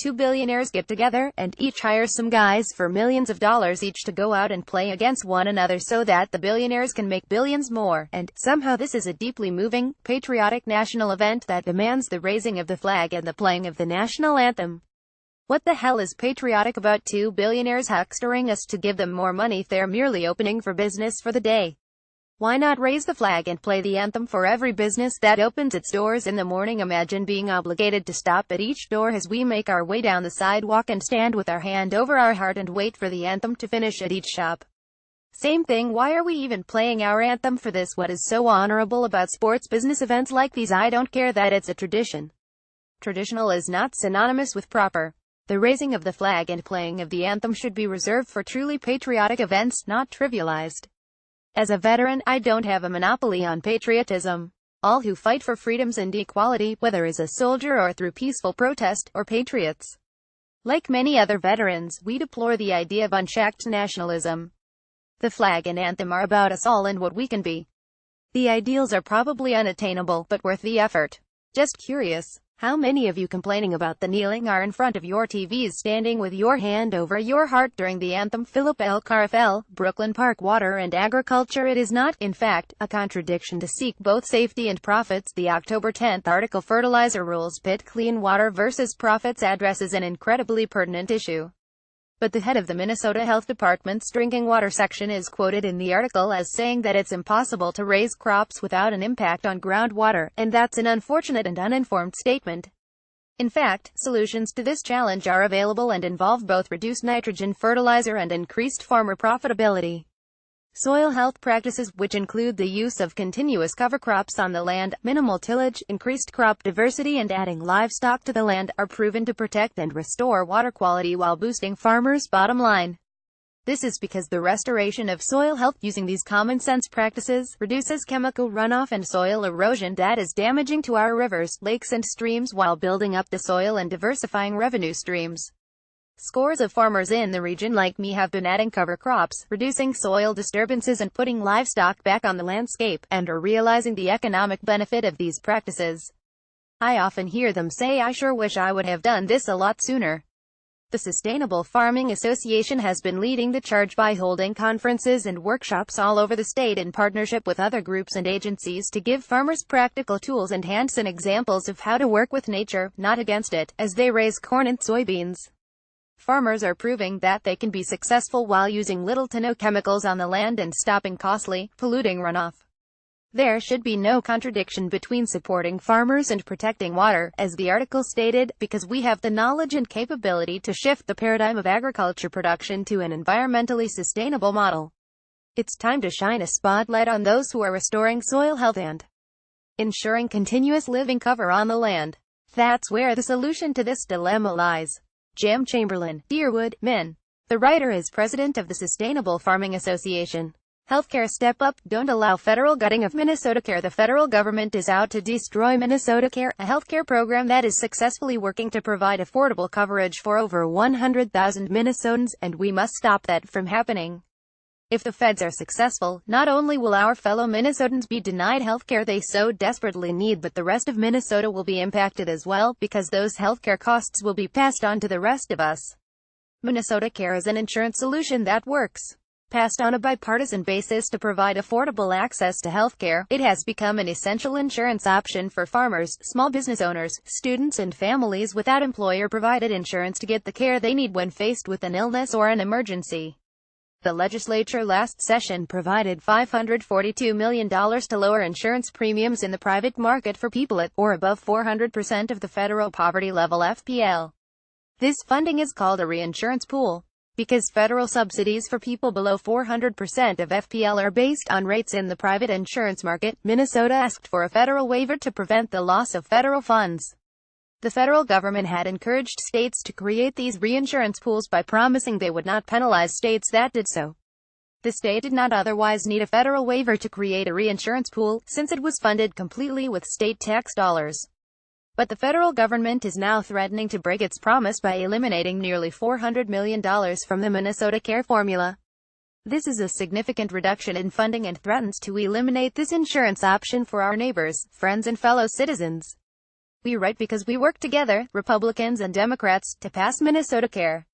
Two billionaires get together, and each hires some guys for millions of dollars each to go out and play against one another so that the billionaires can make billions more. And, somehow this is a deeply moving, patriotic national event that demands the raising of the flag and the playing of the national anthem. What the hell is patriotic about two billionaires huckstering us to give them more money if they're merely opening for business for the day? Why not raise the flag and play the anthem for every business that opens its doors in the morning? Imagine being obligated to stop at each door as we make our way down the sidewalk and stand with our hand over our heart and wait for the anthem to finish at each shop. Same thing, why are we even playing our anthem for this? What is so honorable about sports business events like these? I don't care that it's a tradition. Traditional is not synonymous with proper. The raising of the flag and playing of the anthem should be reserved for truly patriotic events, not trivialized. As a veteran, I don't have a monopoly on patriotism. All who fight for freedoms and equality, whether as a soldier or through peaceful protest, are patriots. Like many other veterans, we deplore the idea of unchecked nationalism. The flag and anthem are about us all and what we can be. The ideals are probably unattainable, but worth the effort. Just curious, how many of you complaining about the kneeling are in front of your TVs standing with your hand over your heart during the anthem? Philip L. Carfel, Brooklyn Park. Water and agriculture. It is not, in fact, a contradiction to seek both safety and profits. The October 10th article Fertilizer Rules Pit Clean Water versus Profits addresses an incredibly pertinent issue. But the head of the Minnesota Health Department's drinking water section is quoted in the article as saying that it's impossible to raise crops without an impact on groundwater, and that's an unfortunate and uninformed statement. In fact, solutions to this challenge are available and involve both reduced nitrogen fertilizer and increased farmer profitability. Soil health practices, which include the use of continuous cover crops on the land, minimal tillage, increased crop diversity and adding livestock to the land, are proven to protect and restore water quality while boosting farmers' bottom line. This is because the restoration of soil health using these common-sense practices reduces chemical runoff and soil erosion that is damaging to our rivers, lakes and streams while building up the soil and diversifying revenue streams. Scores of farmers in the region like me have been adding cover crops, reducing soil disturbances and putting livestock back on the landscape, and are realizing the economic benefit of these practices. I often hear them say, "I sure wish I would have done this a lot sooner." The Sustainable Farming Association has been leading the charge by holding conferences and workshops all over the state in partnership with other groups and agencies to give farmers practical tools and hands-on examples of how to work with nature, not against it, as they raise corn and soybeans. Farmers are proving that they can be successful while using little to no chemicals on the land and stopping costly, polluting runoff. There should be no contradiction between supporting farmers and protecting water, as the article stated, because we have the knowledge and capability to shift the paradigm of agriculture production to an environmentally sustainable model. It's time to shine a spotlight on those who are restoring soil health and ensuring continuous living cover on the land. That's where the solution to this dilemma lies. Jam Chamberlain, Deerwood, Min. The writer is president of the Sustainable Farming Association. Healthcare step up, don't allow federal gutting of Minnesota Care. The federal government is out to destroy Minnesota Care, a healthcare program that is successfully working to provide affordable coverage for over 100,000 Minnesotans, and we must stop that from happening. If the feds are successful, not only will our fellow Minnesotans be denied healthcare they so desperately need, but the rest of Minnesota will be impacted as well, because those healthcare costs will be passed on to the rest of us. Minnesota Care is an insurance solution that works. Passed on a bipartisan basis to provide affordable access to healthcare, it has become an essential insurance option for farmers, small business owners, students and families without employer-provided insurance to get the care they need when faced with an illness or an emergency. The legislature last session provided $542 million to lower insurance premiums in the private market for people at, or above 400% of the federal poverty level FPL. This funding is called a reinsurance pool. Because federal subsidies for people below 400% of FPL are based on rates in the private insurance market, Minnesota asked for a federal waiver to prevent the loss of federal funds. The federal government had encouraged states to create these reinsurance pools by promising they would not penalize states that did so. The state did not otherwise need a federal waiver to create a reinsurance pool, since it was funded completely with state tax dollars. But the federal government is now threatening to break its promise by eliminating nearly $400 million from the Minnesota Care formula. This is a significant reduction in funding and threatens to eliminate this insurance option for our neighbors, friends and fellow citizens. We write because we work together, Republicans and Democrats, to pass Minnesota Care.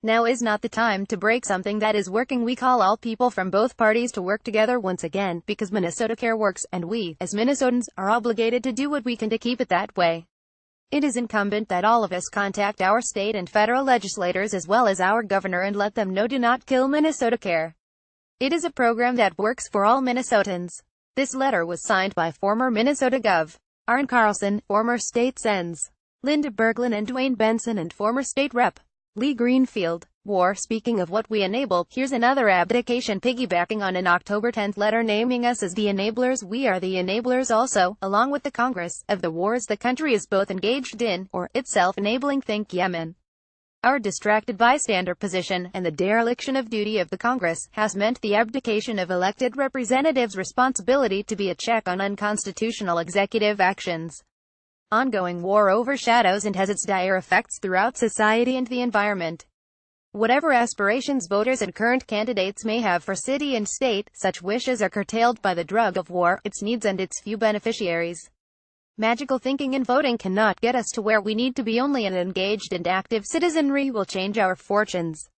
Now is not the time to break something that is working. We call all people from both parties to work together once again, because Minnesota Care works, and we, as Minnesotans, are obligated to do what we can to keep it that way. It is incumbent that all of us contact our state and federal legislators as well as our governor and let them know, do not kill Minnesota Care. It is a program that works for all Minnesotans. This letter was signed by former Minnesota Gov. Arn Carlson, former state Sens. Linda Berglund and Dwayne Benson, and former state rep. Lee Greenfield. War. Speaking of what we enable, here's another abdication piggybacking on an October 10th letter naming us as the enablers. We are the enablers also, along with the Congress, of the wars the country is both engaged in, or itself enabling. Think Yemen. Our distracted bystander position, and the dereliction of duty of the Congress, has meant the abdication of elected representatives' responsibility to be a check on unconstitutional executive actions. Ongoing war overshadows and has its dire effects throughout society and the environment. Whatever aspirations voters and current candidates may have for city and state, such wishes are curtailed by the drug of war, its needs and its few beneficiaries. Magical thinking and voting cannot get us to where we need to be. Only an engaged and active citizenry will change our fortunes.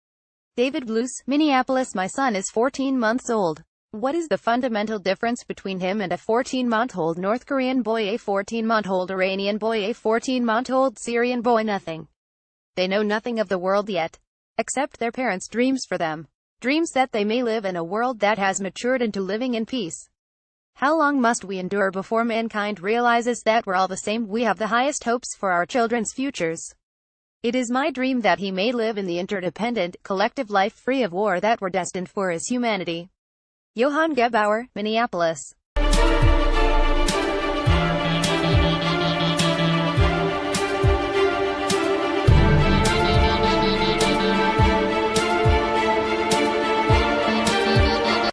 David Blues, Minneapolis. My son is 14 months old. What is the fundamental difference between him and a 14-month-old North Korean boy, a 14-month-old Iranian boy, a 14-month-old Syrian boy? Nothing. They know nothing of the world yet, except their parents' dreams for them. Dreams that they may live in a world that has matured into living in peace. How long must we endure before mankind realizes that we're all the same? We have the highest hopes for our children's futures. It is my dream that he may live in the interdependent, collective life free of war that we're destined for as humanity. Johann Gebauer, Minneapolis.